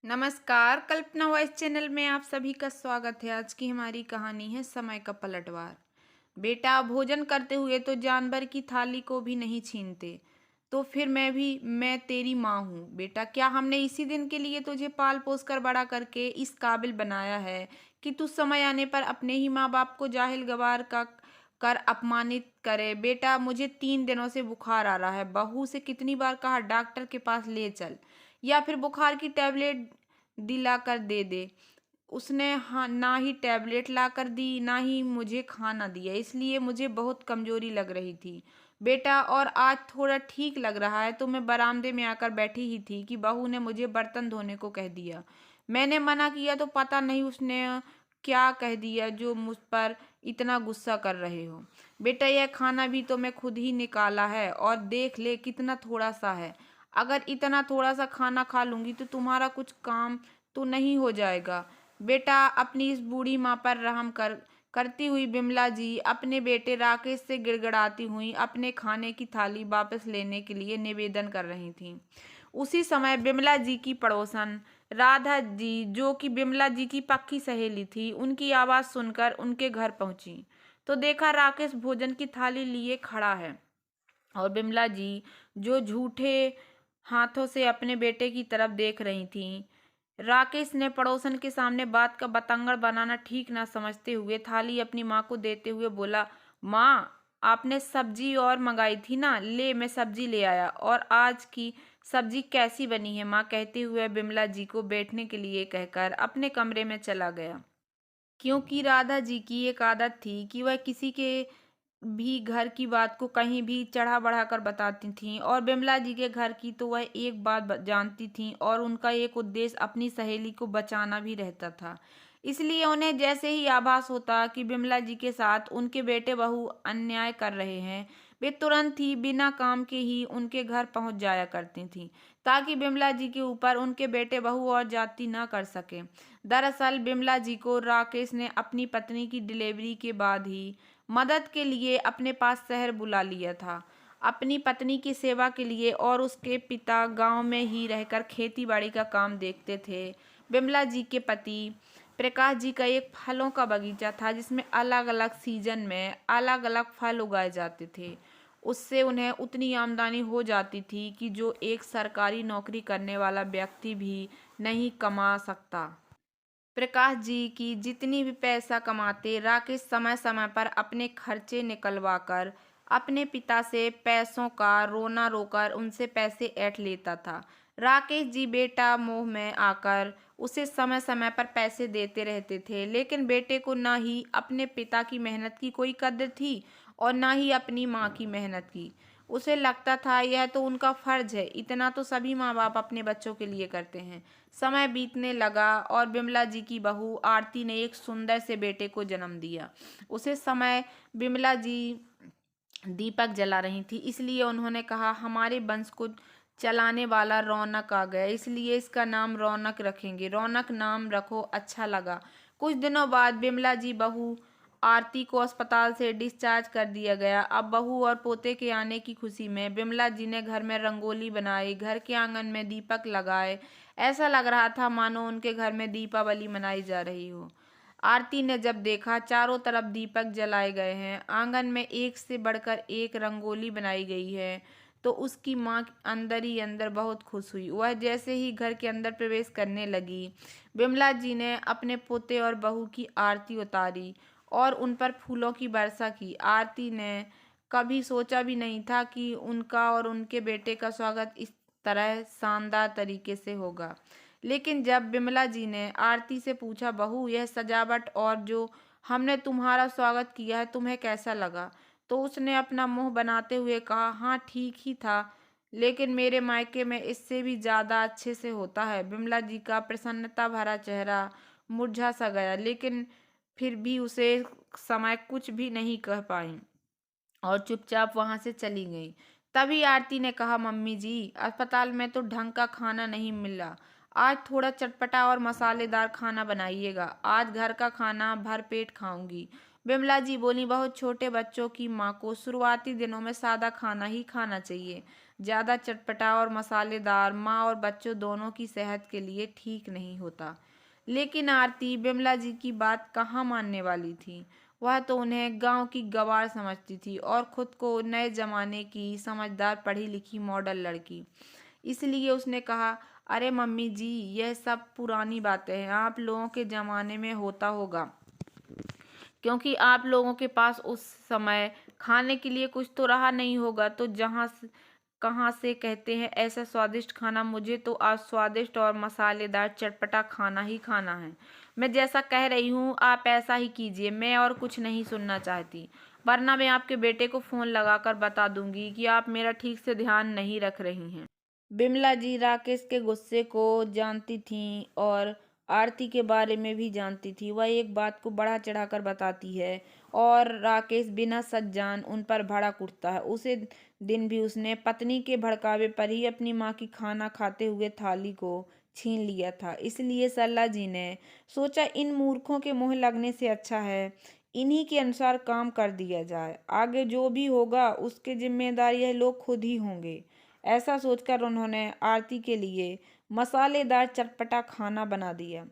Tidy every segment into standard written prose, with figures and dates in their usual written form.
नमस्कार, कल्पना voice channel में आप सभी का स्वागत है। आज की हमारी कहानी है समय का पलटवार। बेटा, भोजन करते हुए तो जानवर की थाली को भी नहीं छीनते, तो फिर मैं तेरी माँ हूँ। बेटा, क्या हमने इसी दिन के लिए तुझे पाल पोस कर बड़ा करके इस काबिल बनाया है कि तू समय आने पर अपने ही माँ बाप को जाहिल गवार का कर अपमानित करे? बेटा, मुझे 3 दिनों से बुखार आ रहा है। बहू से कितनी बार कहा डॉक्टर के पास ले चल, या फिर बुखार की टैबलेट दिलाकर दे दे। उसने हाँ ना ही टैबलेट लाकर दी, ना ही मुझे खाना दिया। इसलिए मुझे बहुत कमजोरी लग रही थी बेटा, और आज थोड़ा ठीक लग रहा है। तो मैं बरामदे में आकर बैठी ही थी कि बहू ने मुझे बर्तन धोने को कह दिया। मैंने मना किया तो पता नहीं उसने क्या कह दिया जो मुझ पर इतना गुस्सा कर रहे हो। बेटा, यह खाना भी तो मैं खुद ही निकाला है, और देख ले कितना थोड़ा सा है। अगर इतना थोड़ा सा खाना खा लूंगी तो तुम्हारा कुछ काम तो नहीं हो जाएगा। बेटा, अपनी इस बूढ़ी माँ पर रहम करती हुई बिमला जी अपने बेटे राकेश से गिड़गिड़ाती हुई अपने खाने की थाली वापस लेने के लिए निवेदन कर रही थीं। उसी समय बिमला जी की पड़ोसन राधा जी, जो कि बिमला जी की पक्की सहेली थी, उनकी आवाज़ सुनकर उनके घर पहुंची तो देखा राकेश भोजन की थाली लिए खड़ा है, और बिमला जी जो झूठे हाथों से अपने बेटे की तरफ देख रही थीं। राकेश ने पड़ोसन के सामने बात का बतंगड़ बनाना ठीक ना समझते हुए थाली अपनी माँ को देते हुए बोला, माँ, आपने सब्जी और मंगाई थी ना, ले मैं सब्जी ले आया। और आज की सब्जी कैसी बनी है माँ? कहते हुए बिमला जी को बैठने के लिए कहकर अपने कमरे में चला गया, क्योंकि राधा जी की एक आदत थी कि वह किसी के भी घर की बात को कहीं भी चढ़ा बढ़ा कर बताती थीं, और बिमला जी के घर की तो वह एक बात जानती थीं, और उनका एक उद्देश्य अपनी सहेली को बचाना भी रहता था। इसलिए उन्हें जैसे ही आभास होता कि बिमला जी के साथ उनके बेटे बहू अन्याय कर रहे हैं, वे तुरंत ही बिना काम के ही उनके घर पहुंच जाया करती थीं, ताकि बिमला जी के ऊपर उनके बेटे बहू और जाति न कर सके। दरअसल बिमला जी को राकेश ने अपनी पत्नी की डिलीवरी के बाद ही मदद के लिए अपने पास शहर बुला लिया था, अपनी पत्नी की सेवा के लिए, और उसके पिता गांव में ही रहकर खेती बाड़ी का काम देखते थे। बिमला जी के पति प्रकाश जी का एक फलों का बगीचा था, जिसमें अलग अलग सीजन में अलग अलग फल उगाए जाते थे। उससे उन्हें उतनी आमदनी हो जाती थी कि जो एक सरकारी नौकरी करने वाला व्यक्ति भी नहीं कमा सकता। प्रकाश जी की जितनी भी पैसा कमाते, राकेश समय समय पर अपने खर्चे निकलवा कर अपने पिता से पैसों का रोना रोकर उनसे पैसे ऐंठ लेता था। राकेश जी बेटा मोह में आकर उसे समय समय पर पैसे देते रहते थे, लेकिन बेटे को न ही अपने पिता की मेहनत की कोई कद्र थी, और न ही अपनी माँ की मेहनत की। उसे लगता था यह तो उनका फर्ज है, इतना तो सभी माँ बाप अपने बच्चों के लिए करते हैं। समय बीतने लगा और बिमला जी की बहू आरती ने एक सुंदर से बेटे को जन्म दिया। उसे समय बिमला जी दीपक जला रही थी, इसलिए उन्होंने कहा, हमारे वंश को चलाने वाला रौनक आ गया, इसलिए इसका नाम रौनक रखेंगे। रौनक नाम रखो, अच्छा लगा। कुछ दिनों बाद बिमला जी बहू आरती को अस्पताल से डिस्चार्ज कर दिया गया। अब बहू और पोते के आने की खुशी में बिमला जी ने घर में रंगोली बनाई, घर के आंगन में दीपक लगाए। ऐसा लग रहा था मानो उनके घर में दीपावली मनाई जा रही हो। आरती ने जब देखा चारों तरफ दीपक जलाए गए हैं, आंगन में एक से बढ़कर एक रंगोली बनाई गई है, तो उसकी माँ अंदर ही अंदर बहुत खुश हुई। वह जैसे ही घर के अंदर प्रवेश करने लगी, बिमला जी ने अपने पोते और बहू की आरती उतारी और उन पर फूलों की वर्षा की। आरती ने कभी सोचा भी नहीं था कि उनका और उनके बेटे का स्वागत इस तरह शानदार तरीके से होगा। लेकिन जब बिमला जी ने आरती से पूछा, बहू, यह सजावट और जो हमने तुम्हारा स्वागत किया है, तुम्हें कैसा लगा? तो उसने अपना मुंह बनाते हुए कहा, हाँ ठीक ही था, लेकिन मेरे मायके में इससे भी ज्यादा अच्छे से होता है। बिमला जी का प्रसन्नता भरा चेहरा मुरझा सा गया, लेकिन फिर भी उसे समय कुछ भी नहीं कह पाई और चुपचाप वहां से चली गई। तभी आरती ने कहा, मम्मी जी, अस्पताल में तो ढंग का खाना नहीं मिला, आज थोड़ा चटपटा और मसालेदार खाना बनाइएगा। आज घर का खाना भर पेट खाऊंगी। बिमला जी बोली, बहुत छोटे बच्चों की माँ को शुरुआती दिनों में सादा खाना ही खाना चाहिए। ज़्यादा चटपटा और मसालेदार माँ और बच्चों दोनों की सेहत के लिए ठीक नहीं होता। लेकिन आरती बिमला जी की बात कहाँ मानने वाली थी। वह तो उन्हें गांव की गवार समझती थी और खुद को नए जमाने की समझदार पढ़ी लिखी मॉडल लड़की। इसलिए उसने कहा, अरे मम्मी जी, यह सब पुरानी बातें हैं, आप लोगों के ज़माने में होता होगा, क्योंकि आप लोगों के पास उस समय खाने के लिए कुछ तो रहा नहीं होगा, तो कहाँ से कहते हैं ऐसा स्वादिष्ट खाना। मुझे तो आज स्वादिष्ट और मसालेदार चटपटा खाना ही खाना है। मैं जैसा कह रही हूँ आप ऐसा ही कीजिए, मैं और कुछ नहीं सुनना चाहती, वरना मैं आपके बेटे को फ़ोन लगाकर बता दूंगी कि आप मेरा ठीक से ध्यान नहीं रख रही हैं। बिमला जी राकेश के गुस्से को जानती थीं और आरती के बारे में भी जानती थी। वह एक बात को बढ़ा चढ़ाकर बताती है और राकेश बिना सच जान उन पर भड़क उठता है। उसे दिन भी उसने पत्नी के भड़कावे पर ही अपनी माँ की खाना खाते हुए थाली को छीन लिया था। इसलिए सरला जी ने सोचा, इन मूर्खों के मुँह लगने से अच्छा है इन्हीं के अनुसार काम कर दिया जाए। आगे जो भी होगा उसके जिम्मेदार यह लोग खुद ही होंगे। ऐसा सोचकर उन्होंने आरती के लिए मसालेदार चटपटा खाना बना दिया।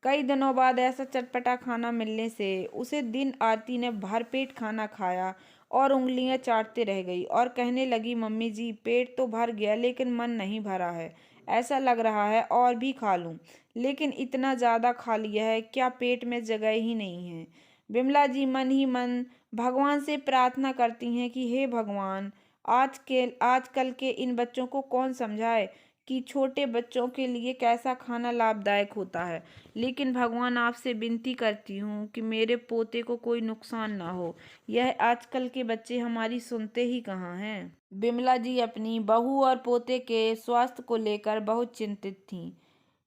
कई दिनों बाद ऐसा चटपटा खाना मिलने से उसे दिन आरती ने भरपेट खाना खाया और उंगलियां चाटते रह गई और कहने लगी, मम्मी जी, पेट तो भर गया लेकिन मन नहीं भरा है। ऐसा लग रहा है और भी खा लूं, लेकिन इतना ज़्यादा खा लिया है क्या पेट में जगह ही नहीं है। बिमला जी मन ही मन भगवान से प्रार्थना करती हैं कि हे भगवान, आजकल के इन बच्चों को कौन समझाए कि छोटे बच्चों के लिए कैसा खाना लाभदायक होता है। लेकिन भगवान आपसे विनती करती हूँ कि मेरे पोते को कोई नुकसान ना हो। यह आजकल के बच्चे हमारी सुनते ही कहाँ हैं। बिमला जी अपनी बहू और पोते के स्वास्थ्य को लेकर बहुत चिंतित थीं।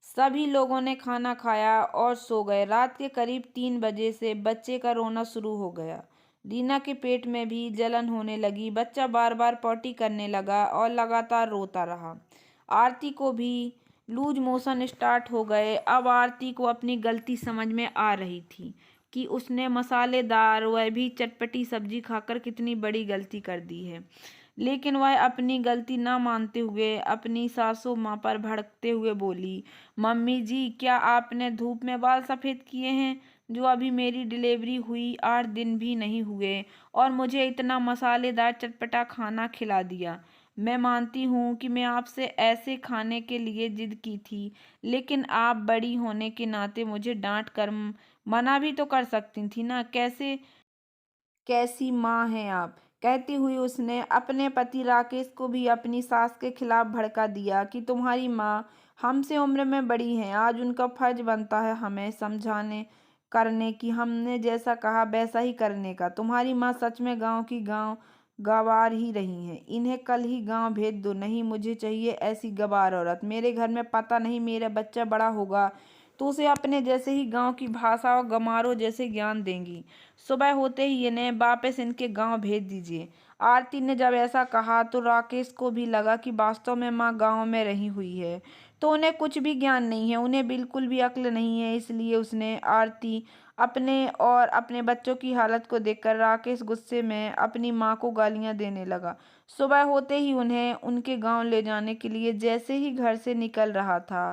सभी लोगों ने खाना खाया और सो गए। रात के करीब 3 बजे से बच्चे का रोना शुरू हो गया। रीना के पेट में भी जलन होने लगी। बच्चा बार बार पॉटी करने लगा और लगातार रोता रहा। आरती को भी लूज मोशन स्टार्ट हो गए। अब आरती को अपनी गलती समझ में आ रही थी कि उसने मसालेदार वह भी चटपटी सब्जी खाकर कितनी बड़ी गलती कर दी है। लेकिन वह अपनी गलती न मानते हुए अपनी सासू माँ पर भड़कते हुए बोली, मम्मी जी, क्या आपने धूप में बाल सफ़ेद किए हैं? जो अभी मेरी डिलीवरी हुई 8 दिन भी नहीं हुए और मुझे इतना मसालेदार चटपटा खाना खिला दिया। मैं मानती हूँ कि मैं आपसे ऐसे खाने के लिए जिद की थी, लेकिन आप बड़ी होने के नाते मुझे डांट कर मना भी तो कर सकती थी ना। कैसी माँ हैं आप? कहती हुई उसने अपने पति राकेश को भी अपनी सास के खिलाफ भड़का दिया कि तुम्हारी माँ हमसे उम्र में बड़ी हैं। आज उनका फर्ज बनता है हमें समझाने करने की, हमने जैसा कहा वैसा ही करने का। तुम्हारी माँ सच में गांव की गवार ही रही हैं। इन्हें कल ही गांव भेज दो। नहीं, मुझे चाहिए ऐसी गवार औरत मेरे घर में। पता नहीं मेरा बच्चा बड़ा होगा तो उसे अपने जैसे ही गांव की भाषा और गमारों जैसे ज्ञान देंगी। सुबह होते ही इन्हें वापस इनके गांव भेज दीजिए। आरती ने जब ऐसा कहा तो राकेश को भी लगा कि वास्तव में माँ गांव में रही हुई है तो उन्हें कुछ भी ज्ञान नहीं है, उन्हें बिल्कुल भी अक्ल नहीं है। इसलिए उसने आरती अपने और अपने बच्चों की हालत को देखकर राकेश गुस्से में अपनी माँ को गालियां देने लगा। सुबह होते ही उन्हें उनके गांव ले जाने के लिए जैसे ही घर से निकल रहा था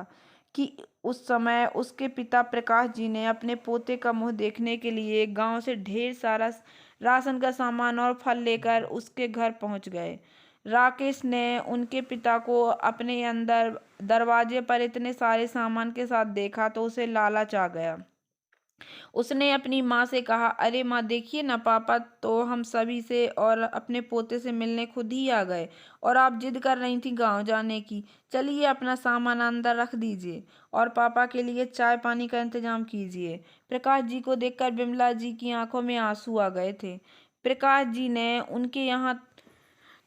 कि उस समय उसके पिता प्रकाश जी ने अपने पोते का मुंह देखने के लिए गांव से ढेर सारा राशन का सामान और फल लेकर उसके घर पहुंच गए। राकेश ने उनके पिता को अपने अंदर दरवाजे पर इतने सारे सामान के साथ देखा तो उसे लालच आ गया। उसने अपनी माँ से कहा, अरे माँ, देखिए ना, पापा तो हम सभी से और अपने पोते से मिलने खुद ही आ गए और आप जिद कर रही थी गांव जाने की। चलिए अपना सामान अंदर रख दीजिए और पापा के लिए चाय पानी का इंतजाम कीजिए। प्रकाश जी को देखकर बिमला जी की आंखों में आंसू आ गए थे। प्रकाश जी ने उनके यहाँ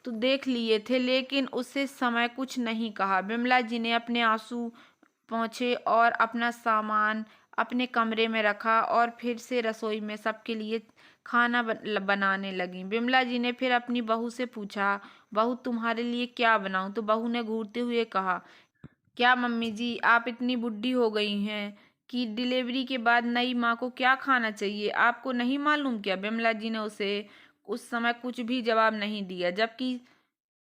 तो देख लिए थे लेकिन उससे समय कुछ नहीं कहा। बिमला जी ने अपने आंसू पहुँचे और अपना सामान अपने कमरे में रखा और फिर से रसोई में सबके लिए खाना बनाने लगी। बिमला जी ने फिर अपनी बहू से पूछा, बहू, तुम्हारे लिए क्या बनाऊं? तो बहू ने घूरते हुए कहा, क्या मम्मी जी, आप इतनी बुढ़ी हो गई हैं कि डिलीवरी के बाद नई माँ को क्या खाना चाहिए? आपको नहीं मालूम क्या? बिमला जी ने उसे उस समय कुछ भी जवाब नहीं दिया, जबकि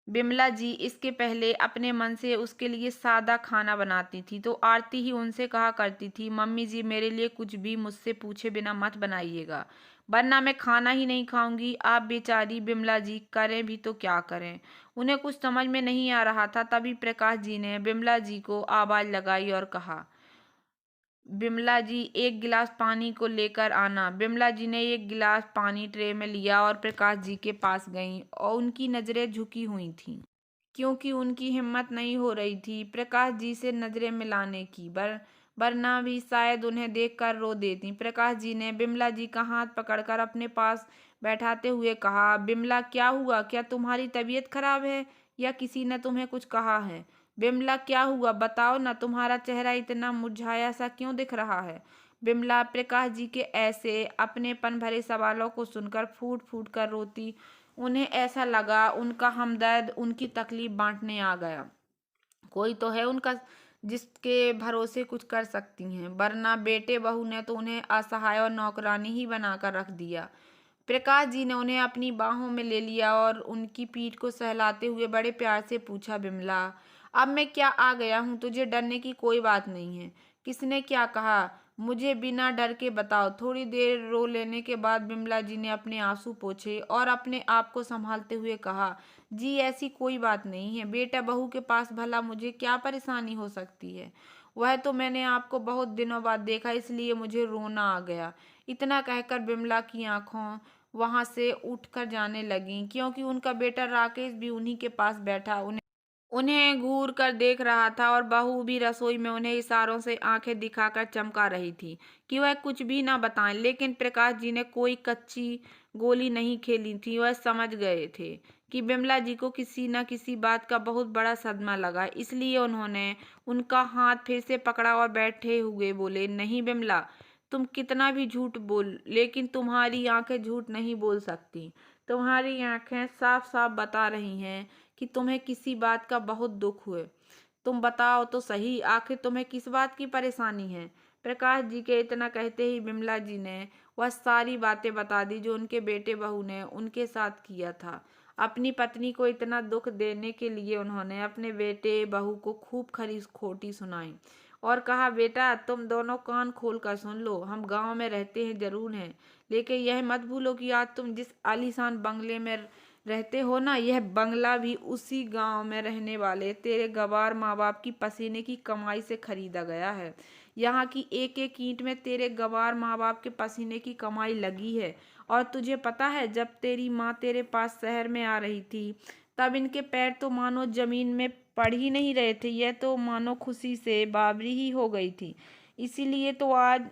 बिमला जी इसके पहले अपने मन से उसके लिए सादा खाना बनाती थी तो आरती ही उनसे कहा करती थी, मम्मी जी मेरे लिए कुछ भी मुझसे पूछे बिना मत बनाइएगा, वरना मैं खाना ही नहीं खाऊंगी। आप बेचारी बिमला जी करें भी तो क्या करें। उन्हें कुछ समझ में नहीं आ रहा था। तभी प्रकाश जी ने बिमला जी को आवाज लगाई और कहा, बिमला जी एक गिलास पानी को लेकर आना। बिमला जी ने एक गिलास पानी ट्रे में लिया और प्रकाश जी के पास गईं और उनकी नजरें झुकी हुई थीं, क्योंकि उनकी हिम्मत नहीं हो रही थी प्रकाश जी से नजरें मिलाने की, वरना भी शायद उन्हें देखकर रो देती। प्रकाश जी ने बिमला जी का हाथ पकड़कर अपने पास बैठाते हुए कहा, बिमला क्या हुआ? क्या तुम्हारी तबीयत खराब है या किसी ने तुम्हें कुछ कहा है? बिमला क्या हुआ बताओ ना, तुम्हारा चेहरा इतना मुरझाया सा क्यों दिख रहा है? बिमला प्रकाश जी के ऐसे अपनेपन भरे सवालों को सुनकर फूट फूट कर रोती। उन्हें ऐसा लगा उनका हमदर्द उनकी तकलीफ बांटने आ गया। कोई तो है उनका जिसके भरोसे कुछ कर सकती हैं, वरना बेटे बहू ने तो उन्हें असहाय और नौकरानी ही बनाकर रख दिया। प्रकाश जी ने उन्हें अपनी बाहों में ले लिया और उनकी पीठ को सहलाते हुए बड़े प्यार से पूछा, बिमला अब मैं क्या आ गया हूँ, तुझे डरने की कोई बात नहीं है। किसने क्या कहा, मुझे बिना डर के बताओ। थोड़ी देर रो लेने के बाद बिमला जी ने अपने आंसू पोंछे और अपने आप को संभालते हुए कहा, जी ऐसी कोई बात नहीं है। बेटा बहू के पास भला मुझे क्या परेशानी हो सकती है? वह तो मैंने आपको बहुत दिनों बाद देखा, इसलिए मुझे रोना आ गया। इतना कहकर बिमला की आंखों वहां से उठकर जाने लगीं, क्योंकि उनका बेटा राकेश भी उन्हीं के पास बैठा उन्हें उन्हें घूर कर देख रहा था और बहू भी रसोई में उन्हें इशारों से आंखें दिखाकर चमका रही थी कि वह कुछ भी ना बताएं। लेकिन प्रकाश जी ने कोई कच्ची गोली नहीं खेली थी। वह समझ गए थे कि बिमला जी को किसी न किसी बात का बहुत बड़ा सदमा लगा, इसलिए उन्होंने उनका हाथ फिर से पकड़ा और बैठे हुए बोले, नहीं बिमला, तुम कितना भी झूठ बोल, लेकिन तुम्हारी आंखें झूठ नहीं बोल सकती। तुम्हारी आंखें साफ साफ बता रही हैं कि तुम्हें किसी बात का बहुत दुख हुए। तुम बताओ तो सही, आखिर तुम्हें किस बात की परेशानी है? प्रकाश जी के इतना कहते ही बिमला जी ने वह सारी बातें बता दी जो उनके बेटे बहू ने उनके साथ किया था। अपनी पत्नी को इतना दुख देने के लिए उन्होंने अपने बेटे बहू को खूब खरी खोटी सुनाई और कहा, बेटा तुम दोनों कान खोल कर सुन लो, हम गांव में रहते हैं जरूर हैं, लेकिन यह मत भूलो कि आज तुम जिस आलीशान बंगले में रहते हो ना, यह बंगला भी उसी गांव में रहने वाले तेरे गवार माँ बाप की पसीने की कमाई से खरीदा गया है। यहाँ की एक एक ईंट में तेरे गवार माँ बाप के पसीने की कमाई लगी है। और तुझे पता है, जब तेरी माँ तेरे पास शहर में आ रही थी तब इनके पैर तो मानो जमीन में पड़ ही नहीं रहे थे, यह तो मानो खुशी से बावरी ही हो गई थी। इसीलिए तो आज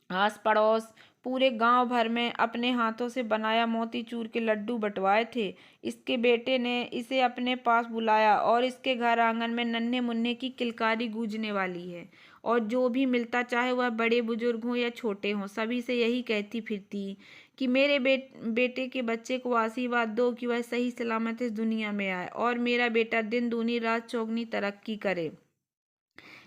आस पड़ोस पूरे गांव भर में अपने हाथों से बनाया मोतीचूर के लड्डू बंटवाए थे। इसके बेटे ने इसे अपने पास बुलाया और इसके घर आंगन में नन्हे मुन्ने की किलकारी गूंजने वाली है। और जो भी मिलता, चाहे वह बड़े बुजुर्ग हों या छोटे हों, सभी से यही कहती फिरती कि मेरे बेटे के बच्चे को आशीर्वाद दो कि वह सही सलामत इस दुनिया में आए और मेरा बेटा दिन दूनी रात चौगनी तरक्की करे।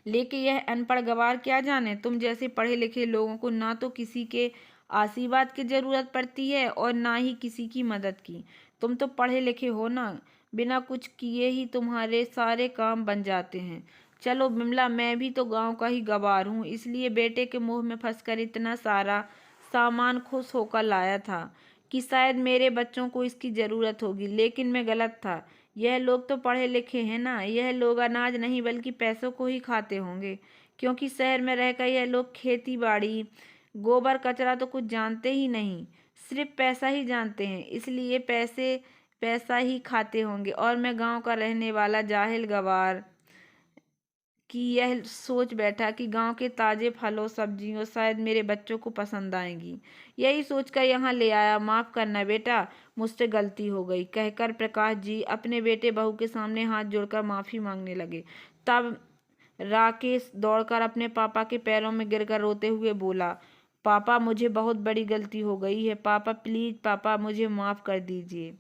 लेकिन यह अनपढ़ गवार क्या जाने, तुम जैसे पढ़े लिखे लोगों को ना तो किसी के आशीर्वाद की जरूरत पड़ती है और ना ही किसी की मदद की। तुम तो पढ़े लिखे हो ना, बिना कुछ किए ही तुम्हारे सारे काम बन जाते हैं। चलो बिमला, मैं भी तो गांव का ही गवार हूँ, इसलिए बेटे के मुंह में फंसकर इतना सारा सामान खुश होकर लाया था कि शायद मेरे बच्चों को इसकी जरूरत होगी, लेकिन मैं गलत था। यह लोग तो पढ़े लिखे हैं ना, यह लोग अनाज नहीं बल्कि पैसों को ही खाते होंगे, क्योंकि शहर में रहकर यह लोग खेती बाड़ी गोबर कचरा तो कुछ जानते ही नहीं, सिर्फ पैसा ही जानते हैं, इसलिए पैसा ही खाते होंगे। और मैं गांव का रहने वाला जाहिल गवार कि यह सोच बैठा कि गांव के ताजे फलों सब्जियों शायद मेरे बच्चों को पसंद आएंगी, यही सोचकर यहाँ ले आया। माफ करना बेटा, मुझसे गलती हो गई, कहकर प्रकाश जी अपने बेटे बहू के सामने हाथ जोड़कर माफी मांगने लगे। तब राकेश दौड़कर अपने पापा के पैरों में गिरकर रोते हुए बोला, पापा मुझे बहुत बड़ी गलती हो गई है, पापा प्लीज पापा मुझे माफ कर दीजिए।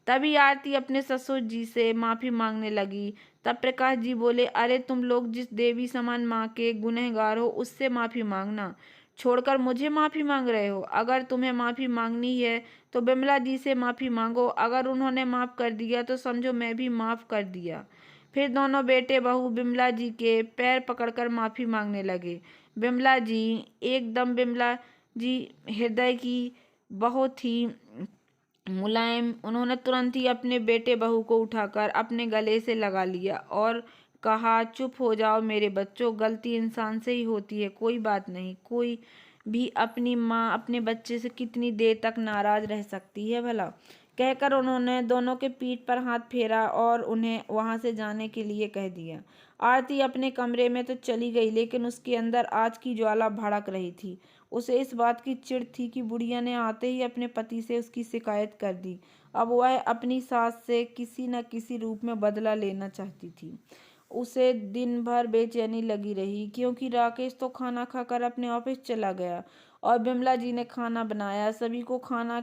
तभी आरती अपने ससुर जी से माफी मांगने लगी। तब प्रकाश जी बोले, अरे तुम लोग जिस देवी समान माँ के गुनहगार हो उससे माफी मांगना। छोड़कर मुझे माफ़ी मांग रहे हो? अगर तुम्हें माफ़ी मांगनी है तो बिमला जी से माफ़ी मांगो। अगर उन्होंने माफ़ कर दिया तो समझो मैं भी माफ़ कर दिया। फिर दोनों बेटे बहू बिमला जी के पैर पकड़कर माफ़ी मांगने लगे। बिमला जी एकदम बिमला जी हृदय की बहुत ही मुलायम, उन्होंने तुरंत ही अपने बेटे बहू को उठाकर अपने गले से लगा लिया और कहा, चुप हो जाओ मेरे बच्चों, गलती इंसान से ही होती है, कोई बात नहीं। कोई भी अपनी माँ अपने बच्चे से कितनी देर तक नाराज रह सकती है भला। कहकर उन्होंने दोनों के पीठ पर हाथ फेरा और उन्हें वहां से जाने के लिए कह दिया। आरती अपने कमरे में तो चली गई, लेकिन उसके अंदर आज की ज्वाला भड़क रही थी। उसे इस बात की चिढ़ थी कि बुढ़िया ने आते ही अपने पति से उसकी शिकायत कर दी। अब वह अपनी सास से किसी न किसी रूप में बदला लेना चाहती थी। उसे दिन भर बेचैनी लगी रही, क्योंकि राकेश तो खाना खाकर अपने ऑफिस चला गया और बिमला जी ने खाना बनाया, सभी को खाना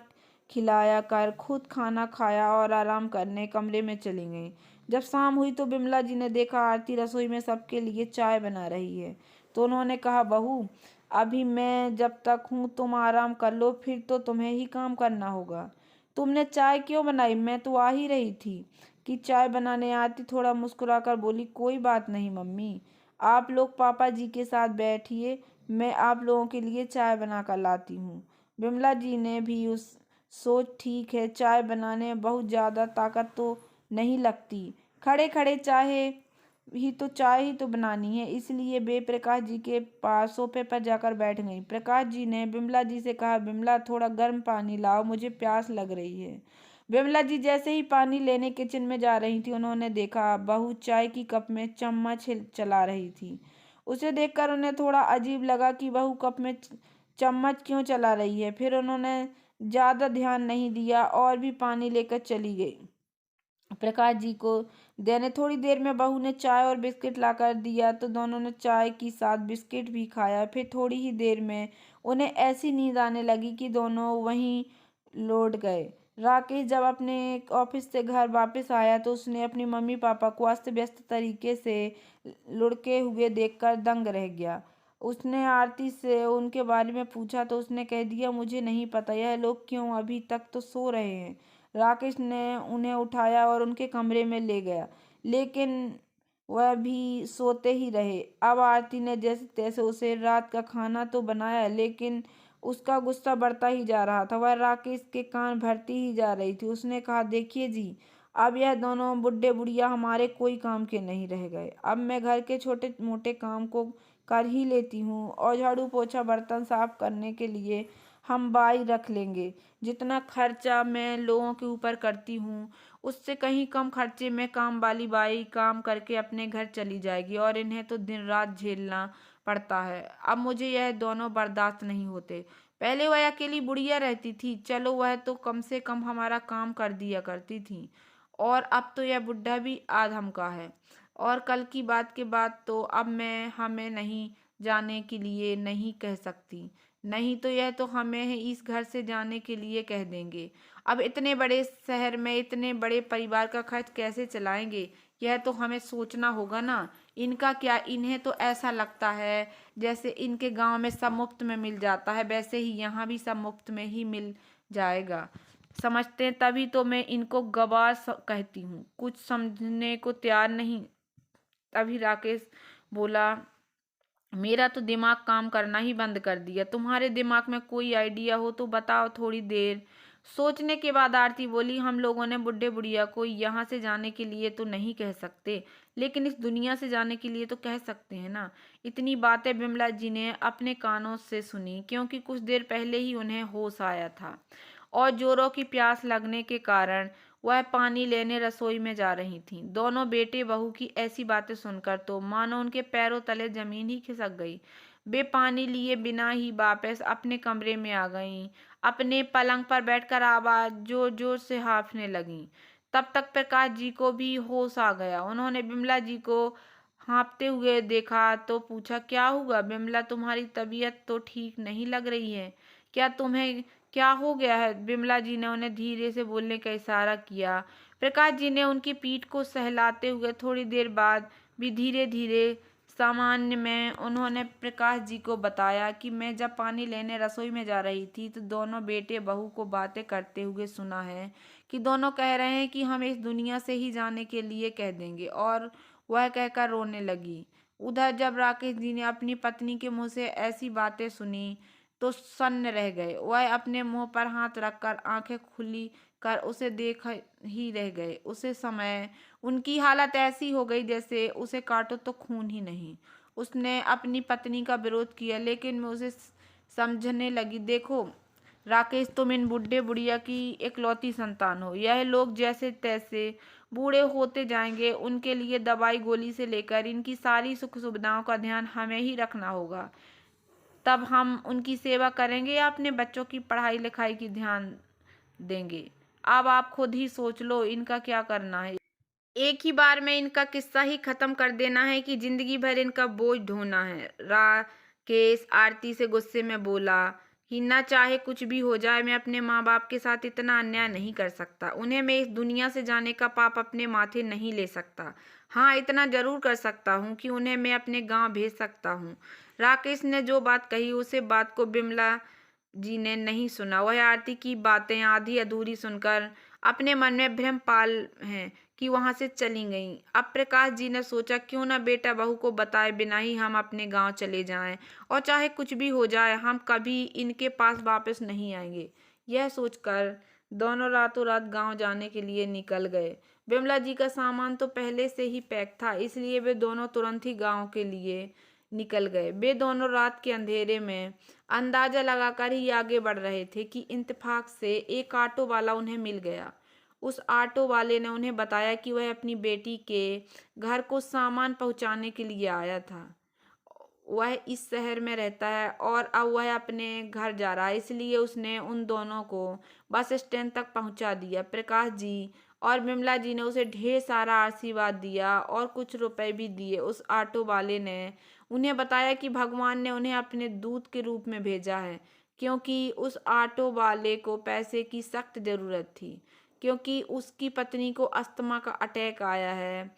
खिलाया कर खुद खाना खाया और आराम करने कमरे में चली गई। जब शाम हुई तो बिमला जी ने देखा आरती रसोई में सबके लिए चाय बना रही है, तो उन्होंने कहा, बहू अभी मैं जब तक हूँ तुम आराम कर लो, फिर तो तुम्हें ही काम करना होगा। तुमने चाय क्यों बनाई? मैं तो आ ही रही थी कि चाय बनाने। आती थोड़ा मुस्कुराकर बोली, कोई बात नहीं मम्मी, आप लोग पापा जी के साथ बैठिए, मैं आप लोगों के लिए चाय बना कर लाती हूँ। बिमला जी ने भी उस सोच, ठीक है, चाय बनाने में बहुत ज़्यादा ताकत तो नहीं लगती, खड़े खड़े चाय ही तो बनानी है, इसलिए वे प्रकाश जी के पास सोफे पर जाकर बैठ गई। प्रकाश जी ने बिमला जी से कहा, बिमला थोड़ा गर्म पानी लाओ, मुझे प्यास लग रही है। बिमला जी जैसे ही पानी लेने किचन में जा रही थी, उन्होंने देखा बहू चाय की कप में चम्मच चला रही थी। उसे देखकर उन्हें थोड़ा अजीब लगा कि बहू कप में चम्मच क्यों चला रही है। फिर उन्होंने ज़्यादा ध्यान नहीं दिया और भी पानी लेकर चली गई। प्रकाश जी को देने थोड़ी देर में बहू ने चाय और बिस्किट लाकर दिया, तो दोनों ने चाय के साथ बिस्किट भी खाया। फिर थोड़ी ही देर में उन्हें ऐसी नींद आने लगी कि दोनों वहीं लौट गए। राकेश जब अपने ऑफिस से घर वापस आया तो उसने अपनी मम्मी पापा को अस्त व्यस्त तरीके से लुढ़के हुए देखकर दंग रह गया। उसने आरती से उनके बारे में पूछा तो उसने कह दिया, मुझे नहीं पता, यह लोग क्यों अभी तक तो सो रहे हैं। राकेश ने उन्हें उठाया और उनके कमरे में ले गया, लेकिन वह भी सोते ही रहे। अब आरती ने जैसे तैसे उसे रात का खाना तो बनाया, लेकिन उसका गुस्सा बढ़ता ही जा रहा था। वह राकेश के कान भरती ही जा रही थी। उसने कहा, देखिए जी, अब यह दोनों बुढ़े बुढ़िया हमारे कोई काम के नहीं रह गए। अब मैं घर के छोटे मोटे काम को कर ही लेती हूँ, और झाड़ू पोछा बर्तन साफ करने के लिए हम बाई रख लेंगे। जितना खर्चा मैं लोगों के ऊपर करती हूँ, उससे कहीं कम खर्चे में काम वाली बाई काम करके अपने घर चली जाएगी, और इन्हें तो दिन रात झेलना पड़ता है। अब मुझे यह दोनों बर्दाश्त नहीं होते। पहले वह अकेली बुढ़िया रहती थी, चलो वह तो कम से कम हमारा काम कर दिया करती थी, और अब तो यह बुढ़ा भी आधम का है। और कल की बात के बाद तो अब मैं हमें नहीं जाने के लिए नहीं कह सकती, नहीं तो यह तो हमें इस घर से जाने के लिए कह देंगे। अब इतने बड़े शहर में इतने बड़े परिवार का खर्च कैसे चलाएंगे, यह तो हमें सोचना होगा ना। इनका क्या, इन्हें तो ऐसा लगता है जैसे इनके गांव में सब मुफ्त में मिल जाता है, वैसे ही यहाँ भी सब मुफ्त में ही मिल जाएगा समझते हैं। तभी तो मैं इनको गवार कहती हूँ, कुछ समझने को तैयार नहीं। तभी राकेश बोला, मेरा तो दिमाग काम करना ही बंद कर दिया। तुम्हारे दिमाग में कोई आइडिया हो तो बताओ। थोड़ी देर सोचने के बाद आरती बोली, हम लोगों ने बुढ़े बुढ़िया को यहाँ से जाने के लिए तो नहीं कह सकते, लेकिन इस दुनिया से जाने के लिए तो कह सकते हैं ना। इतनी बातें बिमला जी ने अपने कानों से सुनी, क्योंकि कुछ देर पहले ही उन्हें होश आया था और जोरों की प्यास लगने के कारण वह पानी लेने रसोई में जा रही थीं। दोनों बेटे बहू की ऐसी बातें सुनकर तो मानो उनके पैरों तले जमीन ही खिसक गई। वे पानी लिए बिना ही वापस अपने कमरे में आ गईं। अपने पलंग पर बैठकर आवाज जोर जोर से हाँफने लगीं। तब तक प्रकाश जी को भी होश आ गया। उन्होंने बिमला जी को हाँफते हुए देखा तो पूछा, क्या हुआ बिमला, तुम्हारी तबीयत तो ठीक नहीं लग रही है, क्या तुम्हें क्या हो गया है? बिमला जी ने उन्हें धीरे से बोलने का इशारा किया। प्रकाश जी ने उनकी पीठ को सहलाते हुए थोड़ी देर बाद भी धीरे धीरे सामान्य में उन्होंने प्रकाश जी को बताया कि मैं जब पानी लेने रसोई में जा रही थी तो दोनों बेटे बहू को बातें करते हुए सुना है कि दोनों कह रहे हैं कि हम इस दुनिया से ही जाने के लिए कह देंगे, और वह कहकर रोने लगी। उधर जब राकेश जी ने अपनी पत्नी के मुंह से ऐसी बातें सुनी तो सन्न रह गए। वह अपने मुंह पर हाथ रखकर आंखें खुली कर उसे देख ही रह गए। उसे समय उनकी हालत ऐसी हो गई जैसे उसे काटो तो खून ही नहीं। उसने अपनी पत्नी का विरोध किया, लेकिन मैं उसे समझने लगी। देखो राकेश, तुम इन बुढ़े बुढ़िया की इकलौती संतान हो। यह लोग जैसे तैसे बूढ़े होते जाएंगे, उनके लिए दवाई गोली से लेकर इनकी सारी सुख सुविधाओं का ध्यान हमें ही रखना होगा। तब हम उनकी सेवा करेंगे या अपने बच्चों की पढ़ाई लिखाई की ध्यान देंगे। अब आप खुद ही सोच लो इनका क्या करना है। एक ही बार में इनका किस्सा ही खत्म कर देना है कि जिंदगी भर इनका बोझ ढोना है। राकेश आरती से गुस्से में बोला कि ना चाहे कुछ भी हो जाए, मैं अपने माँ बाप के साथ इतना अन्याय नहीं कर सकता। उन्हें मैं इस दुनिया से जाने का पाप अपने माथे नहीं ले सकता। हाँ, इतना जरूर कर सकता हूँ कि उन्हें मैं अपने गांव भेज सकता हूँ। राकेश ने जो बात कही उसे बात को बिमला जी ने नहीं सुना। वह आरती की बातें आधी अधूरी सुनकर अपने मन में भ्रम पाल हैं कि वहां से चली गईं। अब प्रकाश जी ने सोचा क्यों न बेटा बहू को बताए बिना ही हम अपने गांव चले जाएं, और चाहे कुछ भी हो जाए हम कभी इनके पास वापस नहीं आएंगे। यह सोचकर दोनों रातों रात गांव जाने के लिए निकल गए। बिमला जी का सामान तो पहले से ही पैक था, इसलिए वे दोनों तुरंत ही गांव के लिए निकल गए। वे दोनों रात के अंधेरे में अंदाजा लगाकर ही आगे बढ़ रहे थे कि इत्तेफाक से एक ऑटो वाला उन्हें मिल गया। उस ऑटो वाले ने उन्हें बताया कि वह अपनी बेटी के घर को सामान पहुंचाने के लिए आया था। वह इस शहर में रहता है और अब वह अपने घर जा रहा है, इसलिए उसने उन दोनों को बस स्टैंड तक पहुंचा दिया। प्रकाश जी और विमला जी ने उसे ढेर सारा आशीर्वाद दिया और कुछ रुपए भी दिए। उस ऑटो वाले ने उन्हें बताया कि भगवान ने उन्हें अपने दूत के रूप में भेजा है, क्योंकि उस ऑटो वाले को पैसे की सख्त जरूरत थी, क्योंकि उसकी पत्नी को अस्थमा का अटैक आया है।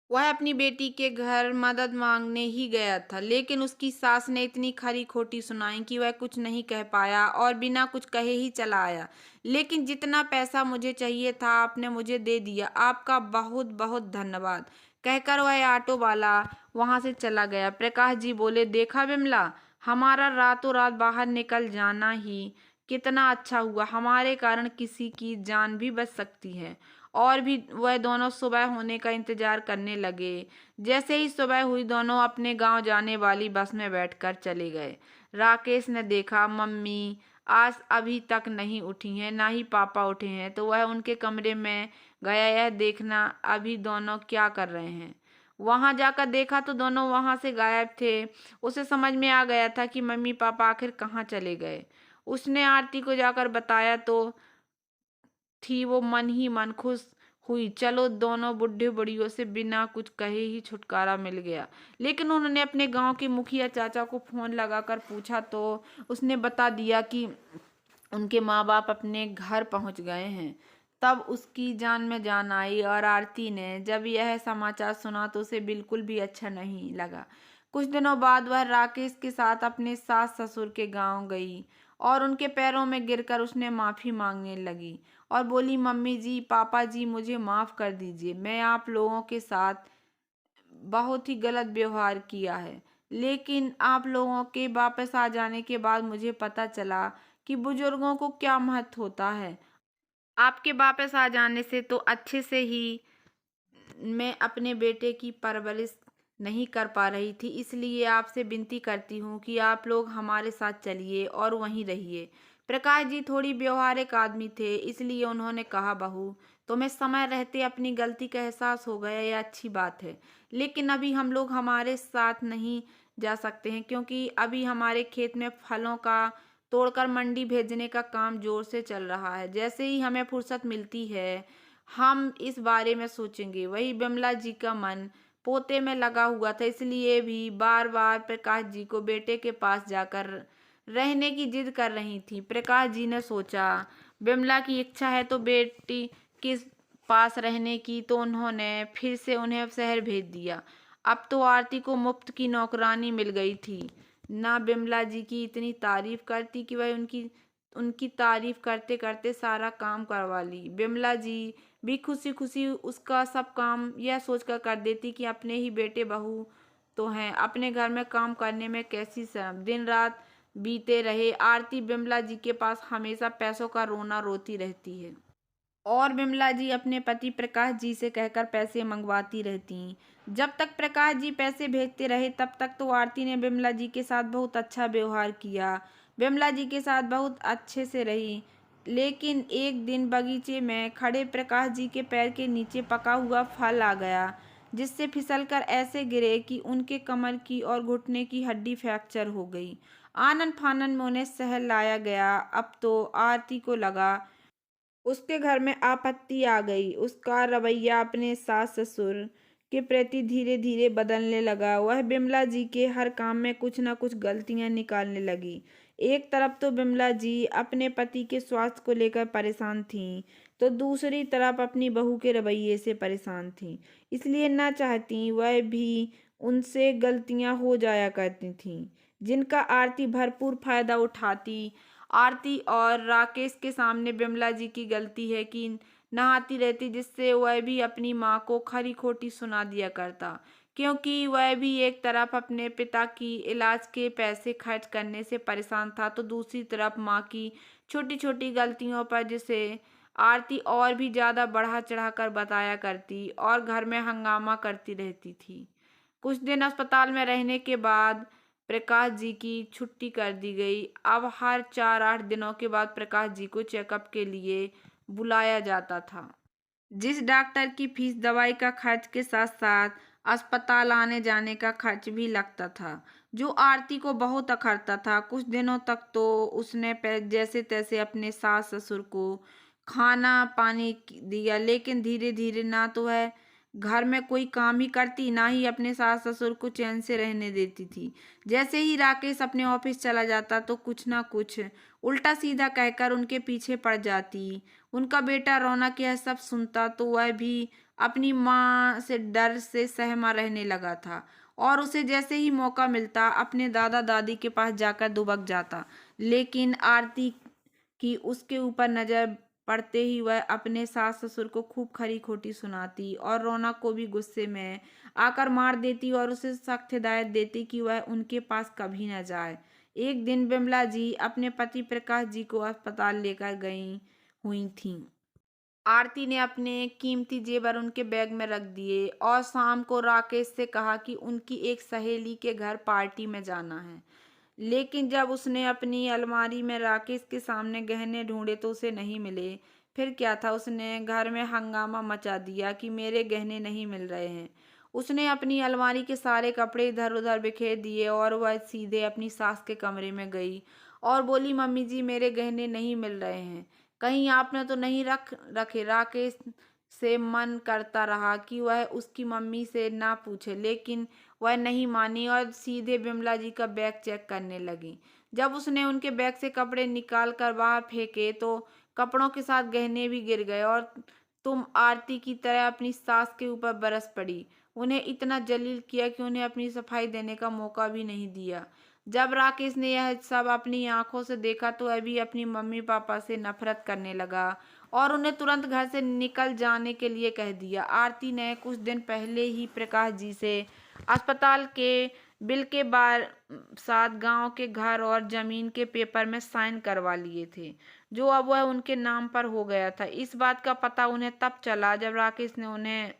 वह अपनी बेटी के घर मदद मांगने ही गया था, लेकिन उसकी सास ने इतनी खरी खोटी सुनाई कि वह कुछ नहीं कह पाया और बिना कुछ कहे ही चला आया। लेकिन जितना पैसा मुझे चाहिए था आपने मुझे दे दिया, आपका बहुत बहुत धन्यवाद, कहकर वह ऑटो वाला वहां से चला गया। प्रकाश जी बोले, देखा विमला, हमारा रातों रात बाहर निकल जाना ही कितना अच्छा हुआ। हमारे कारण किसी की जान भी बच सकती है। और भी वह दोनों सुबह होने का इंतजार करने लगे। जैसे ही सुबह हुई दोनों अपने गांव जाने वाली बस में बैठकर चले गए। राकेश ने देखा मम्मी आज अभी तक नहीं उठी हैं, ना ही पापा उठे हैं, तो वह उनके कमरे में गया यह देखना अभी दोनों क्या कर रहे हैं। वहां जाकर देखा तो दोनों वहां से गायब थे। उसे समझ में आ गया था कि मम्मी पापा आखिर कहाँ चले गए। उसने आरती को जाकर बताया तो थी वो मन ही मन खुश हुई। चलो, दोनों बुढ़े बुढ़ियों से बिना कुछ कहे ही छुटकारा मिल गया। लेकिन उन्होंने अपने गांव के मुखिया चाचा को फोन लगाकर पूछा तो उसने बता दिया कि उनके माँ बाप अपने घर पहुंच गए हैं। तब उसकी जान में जान आई, और आरती ने जब यह समाचार सुना तो उसे बिल्कुल भी अच्छा नहीं लगा। कुछ दिनों बाद वह राकेश के साथ अपने सास ससुर के गांव गई और उनके पैरों में गिरकर उसने माफी मांगने लगी और बोली, मम्मी जी पापा जी मुझे माफ कर दीजिए, मैं आप लोगों के साथ बहुत ही गलत व्यवहार किया है। लेकिन आप लोगों के वापस आ जाने के बाद मुझे पता चला कि बुजुर्गों को क्या महत्व होता है। आपके वापस आ जाने से तो अच्छे से ही मैं अपने बेटे की परवरिश नहीं कर पा रही थी, इसलिए आपसे विनती करती हूँ कि आप लोग हमारे साथ चलिए और वहीं रहिए। प्रकाश जी थोड़ी व्यवहारिक आदमी थे, इसलिए उन्होंने कहा, बहू तुम्हें समय रहते अपनी गलती का एहसास हो गया, यह अच्छी बात है। लेकिन अभी हम लोग हमारे साथ नहीं जा सकते हैं, क्योंकि अभी हमारे खेत में फलों का तोड़कर मंडी भेजने का काम जोर से चल रहा है। जैसे ही हमें फुर्सत मिलती है हम इस बारे में सोचेंगे। वही बिमला जी का मन पोते में लगा हुआ था, इसलिए भी बार बार प्रकाश जी को बेटे के पास जाकर रहने की जिद कर रही थी। प्रकाश जी ने सोचा बिमला की इच्छा है तो बेटी के पास रहने की, तो उन्होंने फिर से उन्हें शहर भेज दिया। अब तो आरती को मुफ्त की नौकरानी मिल गई थी। ना बिमला जी की इतनी तारीफ करती कि वह उनकी उनकी तारीफ करते करते सारा काम करवा ली। बिमला जी भी खुशी खुशी उसका सब काम यह सोचकर कर देती कि अपने ही बेटे बहू तो हैं, अपने घर में काम करने में कैसी शर्म। दिन रात बीते रहे, आरती बिमला जी के पास हमेशा पैसों का रोना रोती रहती है और बिमला जी अपने पति प्रकाश जी से कहकर पैसे मंगवाती रहती। जब तक प्रकाश जी पैसे भेजते रहे तब तक तो आरती ने बिमला जी के साथ बहुत अच्छा व्यवहार किया, बिमला जी के साथ बहुत अच्छे से रही। लेकिन एक दिन बगीचे में खड़े प्रकाश जी के पैर के नीचे पका हुआ फल आ गया, जिससे फिसलकर ऐसे गिरे कि उनके कमर की और घुटने की हड्डी फ्रैक्चर हो गई। आनन फानन में उन्हें शहर लाया गया। अब तो आरती को लगा उसके घर में आपत्ति आ गई। उसका रवैया अपने सास ससुर के प्रति धीरे धीरे बदलने लगा। वह बिमला जी के हर काम में कुछ न कुछ गलतियां निकालने लगी। एक तरफ तो बिमला जी अपने पति के स्वास्थ्य को लेकर परेशान थीं, तो दूसरी तरफ अपनी बहू के रवैये से परेशान थीं। इसलिए ना चाहती वह भी उनसे गलतियां हो जाया करती थीं, जिनका आरती भरपूर फायदा उठाती। आरती और राकेश के सामने बिमला जी की गलती है कि नहाती रहती, जिससे वह भी अपनी माँ को खरी खोटी सुना दिया करता, क्योंकि वह भी एक तरफ अपने पिता की इलाज के पैसे खर्च करने से परेशान था, तो दूसरी तरफ माँ की छोटी छोटी गलतियों पर जिसे आरती और भी ज़्यादा बढ़ा चढ़ाकर बताया करती और घर में हंगामा करती रहती थी। कुछ दिन अस्पताल में रहने के बाद प्रकाश जी की छुट्टी कर दी गई। अब हर 4-8 दिनों के बाद प्रकाश जी को चेकअप के लिए बुलाया जाता था, जिस डॉक्टर की फीस दवाई का खर्च के साथ साथ अस्पताल आने जाने का खर्च भी लगता था, जो आरती को बहुत अखरता था। कुछ दिनों तक तो उसने जैसे तैसे अपने सास ससुर को खाना पानी दिया, लेकिन धीरे धीरे ना तो वह घर में कोई काम ही करती, ना ही अपने सास ससुर को चैन से रहने देती थी। जैसे ही राकेश अपने ऑफिस चला जाता तो कुछ ना कुछ उल्टा सीधा कहकर उनके पीछे पड़ जाती। उनका बेटा रौनक यह सब सुनता तो वह भी अपनी माँ से डर से सहमा रहने लगा था और उसे जैसे ही मौका मिलता अपने दादा दादी के पास जाकर दुबक जाता। लेकिन आरती की उसके ऊपर नजर पड़ते ही वह अपने सास ससुर को खूब खरी खोटी सुनाती और रौनक को भी गुस्से में आकर मार देती और उसे सख्त हिदायत देती कि वह उनके पास कभी न जाए। एक दिन बिमला जी अपने पति प्रकाश जी को अस्पताल लेकर गई हुई थीं। आरती ने अपने कीमती जेवर उनके बैग में रख दिए और शाम को राकेश से कहा कि उनकी एक सहेली के घर पार्टी में जाना है। लेकिन जब उसने अपनी अलमारी में राकेश के सामने गहने ढूंढे तो उसे नहीं मिले। फिर क्या था, उसने घर में हंगामा मचा दिया कि मेरे गहने नहीं मिल रहे हैं। उसने अपनी अलमारी के सारे कपड़े इधर उधर बिखेर दिए और वह सीधे अपनी सास के कमरे में गई और बोली, मम्मी जी मेरे गहने नहीं मिल रहे हैं, कहीं आपने तो नहीं रखे। राकेश से मन करता रहा कि वह उसकी मम्मी से ना पूछे, लेकिन वह नहीं मानी और सीधे बिमला जी का बैग चेक करने लगी। जब उसने उनके बैग से कपड़े निकाल कर बाहर फेंके तो कपड़ों के साथ गहने भी गिर गए और तुम आरती की तरह अपनी सास के ऊपर बरस पड़ी। उन्हें इतना जलील किया कि उन्हें अपनी सफाई देने का मौका भी नहीं दिया। जब राकेश ने यह सब अपनी आंखों से देखा तो वह भी अपनी मम्मी पापा से नफरत करने लगा और उन्हें तुरंत घर से निकल जाने के लिए कह दिया। आरती ने कुछ दिन पहले ही प्रकाश जी से अस्पताल के बिल के बाद साथ गांव के घर और जमीन के पेपर में साइन करवा लिए थे, जो अब वह उनके नाम पर हो गया था। इस बात का पता उन्हें तब चला जब राकेश ने उन्हें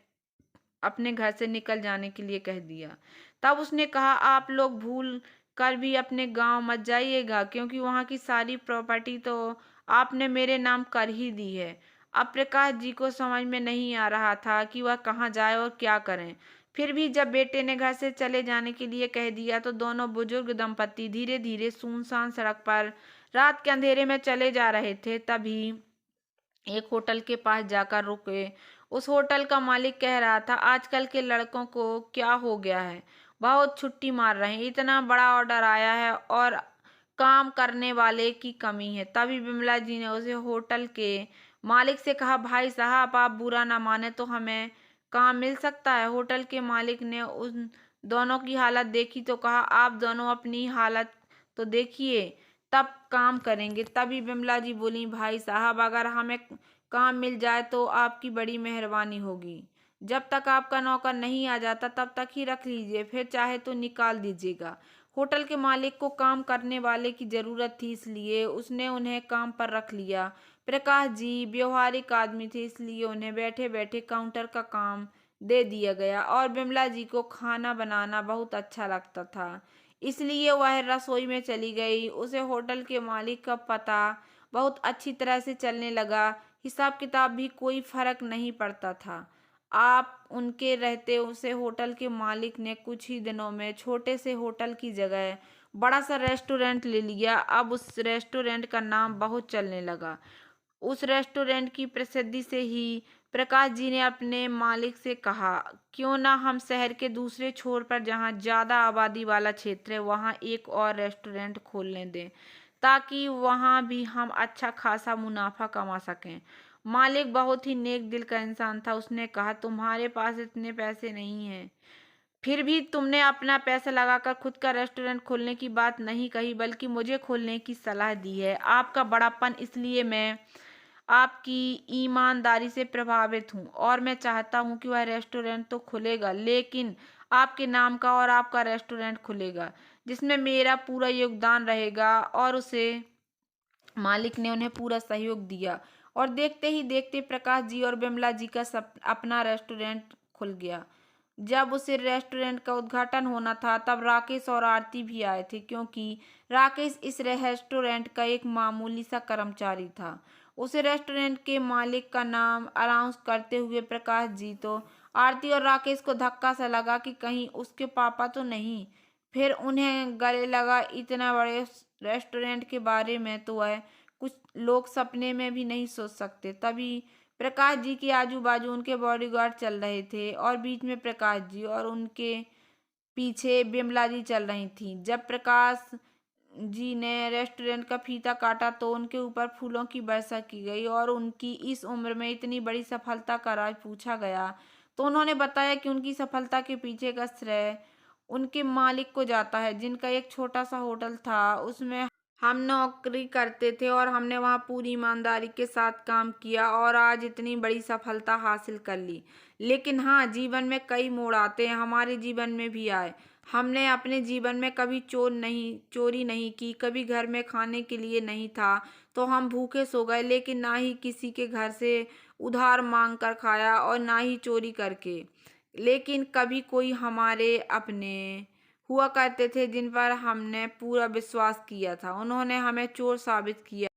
अपने घर से निकल जाने के लिए कह दिया। तब उसने कहा, आप लोग भूल कर भी अपने गांव मत जाइएगा, क्योंकि वहां की सारी प्रॉपर्टी तो आपने मेरे नाम कर ही दी है। अब प्रकाश जी को समझ में नहीं आ रहा था कि वह कहाँ जाए और क्या करें। फिर भी जब बेटे ने घर से चले जाने के लिए कह दिया तो दोनों बुजुर्ग दंपति धीरे धीरे सुनसान सड़क पर रात के अंधेरे में चले जा रहे थे। तभी एक होटल के पास जाकर रुके। उस होटल का मालिक कह रहा था, आजकल के लड़कों को क्या हो गया है, बहुत छुट्टी मार रहे हैं, इतना बड़ा ऑर्डर आया है और काम करने वाले की कमी है। तभी बिमला जी ने उसे होटल के मालिक से कहा, भाई साहब आप बुरा ना माने तो हमें काम मिल सकता है। होटल के मालिक ने उन दोनों की हालत देखी तो कहा, आप दोनों अपनी हालत तो देखिए, तब काम करेंगे। तभी बिमला जी बोली, भाई साहब, अगर हमें काम मिल जाए तो आपकी बड़ी मेहरबानी होगी। जब तक आपका नौकर नहीं आ जाता तब तक ही रख लीजिए, फिर चाहे तो निकाल दीजिएगा। होटल के मालिक को काम करने वाले की जरूरत थी, इसलिए उसने उन्हें काम पर रख लिया। प्रकाश जी व्यवहारिक आदमी थे, इसलिए उन्हें बैठे बैठे काउंटर का काम दे दिया गया और बिमला जी को खाना बनाना बहुत अच्छा लगता था, इसलिए वह रसोई में चली गई। उसे होटल के मालिक का पता बहुत अच्छी तरह से चलने लगा। हिसाब किताब भी कोई फर्क नहीं पड़ता था। आप उनके रहते उसे होटल के मालिक ने कुछ ही दिनों में छोटे से होटल की जगह बड़ा सा रेस्टोरेंट ले लिया। अब उस रेस्टोरेंट का नाम बहुत चलने लगा। उस रेस्टोरेंट की प्रसिद्धि से ही प्रकाश जी ने अपने मालिक से कहा, क्यों ना हम शहर के दूसरे छोर पर, जहां ज्यादा आबादी वाला क्षेत्र है, वहां एक और रेस्टोरेंट खोलने दें, ताकि वहां भी हम अच्छा खासा मुनाफा कमा सकें। मालिक बहुत ही नेक दिल का इंसान था। उसने कहा, तुम्हारे पास इतने पैसे नहीं हैं, फिर भी तुमने अपना पैसा लगाकर खुद का रेस्टोरेंट खोलने की बात नहीं कही, बल्कि मुझे खोलने की सलाह दी है। आपका बड़प्पन, इसलिए मैं आपकी ईमानदारी से प्रभावित हूँ और मैं चाहता हूँ कि वह रेस्टोरेंट तो खुलेगा, लेकिन आपके नाम का, और आपका रेस्टोरेंट खुलेगा जिसमें मेरा पूरा योगदान रहेगा। और उसे मालिक ने उन्हें पूरा सहयोग दिया और देखते ही देखते प्रकाश जी और बिमला जी का सब अपना रेस्टोरेंट खुल गया। जब उसे रेस्टोरेंट का उद्घाटन होना था तब राकेश और आरती भी आए थे, क्योंकि राकेश इस रेस्टोरेंट का एक मामूली सा कर्मचारी था। उसे रेस्टोरेंट के मालिक का नाम अनाउंस करते हुए प्रकाश जी तो आरती और राकेश को धक्का सा लगा कि कहीं उसके पापा तो नहीं। फिर उन्हें गले लगा, इतना बड़े रेस्टोरेंट के बारे में तो वह कुछ लोग सपने में भी नहीं सोच सकते। तभी प्रकाश जी के आजू बाजू उनके बॉडीगार्ड चल रहे थे और बीच में प्रकाश जी और उनके पीछे बिमला जी चल रही थी। जब प्रकाश जी ने रेस्टोरेंट का फीता काटा तो उनके ऊपर फूलों की वर्षा की गई और उनकी इस उम्र में इतनी बड़ी सफलता का राज पूछा गया तो उन्होंने बताया कि उनकी सफलता के पीछे का श्रेय उनके मालिक को जाता है, जिनका एक छोटा सा होटल था, उसमें हम नौकरी करते थे और हमने वहाँ पूरी ईमानदारी के साथ काम किया और आज इतनी बड़ी सफलता हासिल कर ली। लेकिन हाँ, जीवन में कई मोड़ आते हैं, हमारे जीवन में भी आए। हमने अपने जीवन में कभी चोरी नहीं की, कभी घर में खाने के लिए नहीं था तो हम भूखे सो गए, लेकिन ना ही किसी के घर से उधार मांग कर खाया और ना ही चोरी करके। लेकिन कभी कोई हमारे अपने हुआ करते थे जिन पर हमने पूरा विश्वास किया था, उन्होंने हमें चोर साबित किया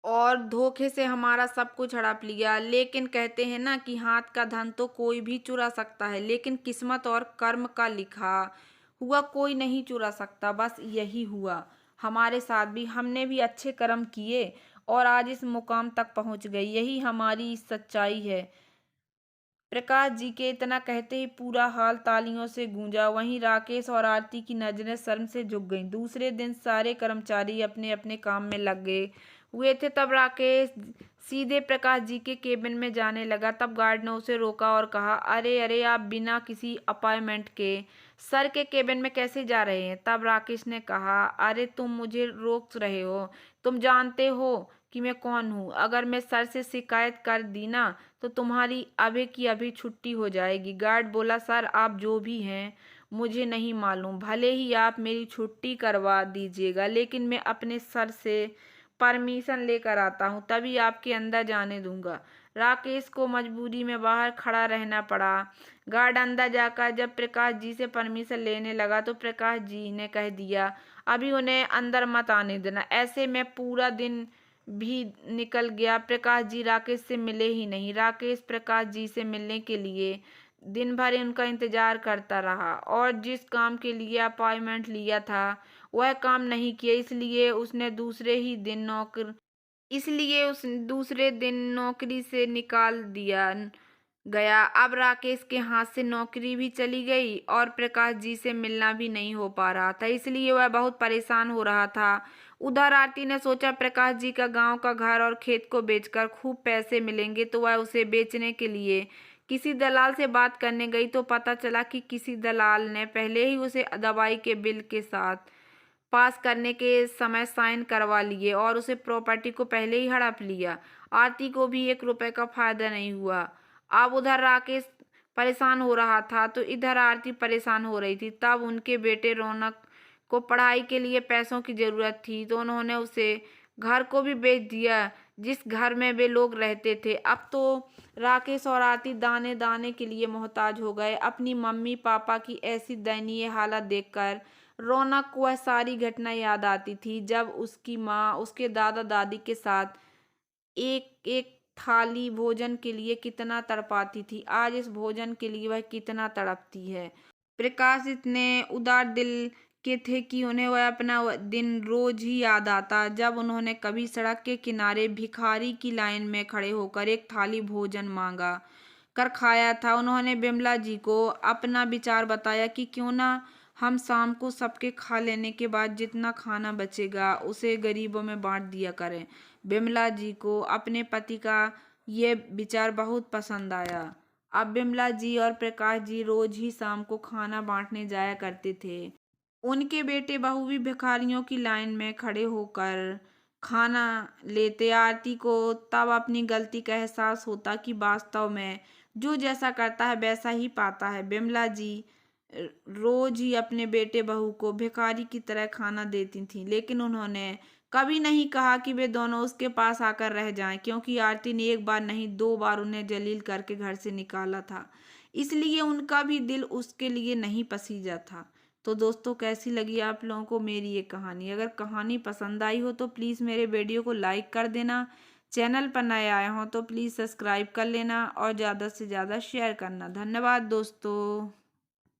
और धोखे से हमारा सब कुछ हड़प लिया। लेकिन कहते हैं ना कि हाथ का धन तो कोई भी चुरा सकता है, लेकिन किस्मत और कर्म का लिखा हुआ कोई नहीं चुरा सकता। बस यही हुआ हमारे साथ भी, हमने भी अच्छे कर्म किए और आज इस मुकाम तक पहुंच गए। यही हमारी सच्चाई है। प्रकाश जी के इतना कहते ही पूरा हाल तालियों से गूंजा। वहीं राकेश और आरती की नजरें शर्म से झुक गईं। दूसरे दिन सारे कर्मचारी अपने अपने काम में लग गए हुए थे। तब राकेश सीधे प्रकाश जी के केबिन में जाने लगा। तब गार्ड ने उसे रोका और कहा, अरे अरे, आप बिना किसी अपॉइंटमेंट के सर के केबिन में कैसे जा रहे हैं? तब राकेश ने कहा, अरे तुम मुझे रोक रहे हो, तुम जानते हो कि मैं कौन हूँ। अगर मैं सर से शिकायत कर दी ना तो तुम्हारी अभी की अभी छुट्टी हो जाएगी। गार्ड बोला, सर आप जो भी हैं मुझे नहीं मालूम, भले ही आप मेरी छुट्टी करवा दीजिएगा, लेकिन मैं अपने सर से परमिशन लेकर आता हूँ, तभी आपके अंदर जाने दूंगा। राकेश को मजबूरी में बाहर खड़ा रहना पड़ा। गार्ड अंदर जाकर जब प्रकाश जी से परमिशन लेने लगा तो प्रकाश जी ने कह दिया, अभी उन्हें अंदर मत आने देना। ऐसे में पूरा दिन भी निकल गया। प्रकाश जी राकेश से मिले ही नहीं। राकेश प्रकाश जी से मिलने के लिए दिन भर उनका इंतजार करता रहा और जिस काम के लिए अपॉइंटमेंट लिया था वह काम नहीं किया, इसलिए उस दूसरे दिन नौकरी से निकाल दिया गया। अब राकेश के हाथ से नौकरी भी चली गई और प्रकाश जी से मिलना भी नहीं हो पा रहा था, इसलिए वह बहुत परेशान हो रहा था। उधर आरती ने सोचा, प्रकाश जी का गांव का घर और खेत को बेचकर खूब पैसे मिलेंगे तो वह उसे बेचने के लिए किसी दलाल से बात करने गई तो पता चला कि किसी दलाल ने पहले ही उसे दवाई के बिल के साथ पास करने के समय साइन करवा लिए और उसे प्रॉपर्टी को पहले ही हड़प लिया। आरती को भी 1 रुपए का फायदा नहीं हुआ। अब उधर राकेश परेशान हो रहा था तो इधर आरती परेशान हो रही थी। तब उनके बेटे रौनक को पढ़ाई के लिए पैसों की जरूरत थी तो उन्होंने उसे घर को भी बेच दिया जिस घर में वे लोग रहते थे। अब तो राकेश और आरती दाने दाने के लिए मोहताज हो गए। अपनी मम्मी पापा की ऐसी दयनीय हालत देखकर रौनक को वह सारी घटना याद आती थी जब उसकी माँ उसके दादा दादी के साथ एक एक थाली भोजन के लिए कितना तड़पाती थी। आज इस भोजन के लिए वह कितना तड़पती है। प्रकाश इतने उदार दिल के थे कि उन्हें वह अपना वह दिन रोज ही याद आता जब उन्होंने कभी सड़क के किनारे भिखारी की लाइन में खड़े होकर एक थाली भोजन मांगा कर खाया था। उन्होंने बिमला जी को अपना विचार बताया कि क्यों ना हम शाम को सबके खा लेने के बाद जितना खाना बचेगा उसे गरीबों में बांट दिया करें। बिमला जी को अपने पति का ये विचार बहुत पसंद आया। अब बिमला जी और प्रकाश जी रोज ही शाम को खाना बांटने जाया करते थे। उनके बेटे बहू भी भिखारियों की लाइन में खड़े होकर खाना लेते। आरती को तब अपनी गलती का एहसास होता कि वास्तव में जो जैसा करता है वैसा ही पाता है। बिमला जी रोज ही अपने बेटे बहू को भिखारी की तरह खाना देती थीं लेकिन उन्होंने कभी नहीं कहा कि वे दोनों उसके पास आकर रह जाएं क्योंकि आरती ने एक बार नहीं 2 बार उन्हें जलील करके घर से निकाला था। इसलिए उनका भी दिल उसके लिए नहीं पसीजा था। तो दोस्तों कैसी लगी आप लोगों को मेरी ये कहानी? अगर कहानी पसंद आई हो तो प्लीज़ मेरे वीडियो को लाइक कर देना। चैनल पर नए आए हों तो प्लीज़ सब्सक्राइब कर लेना और ज़्यादा से ज़्यादा शेयर करना। धन्यवाद दोस्तों।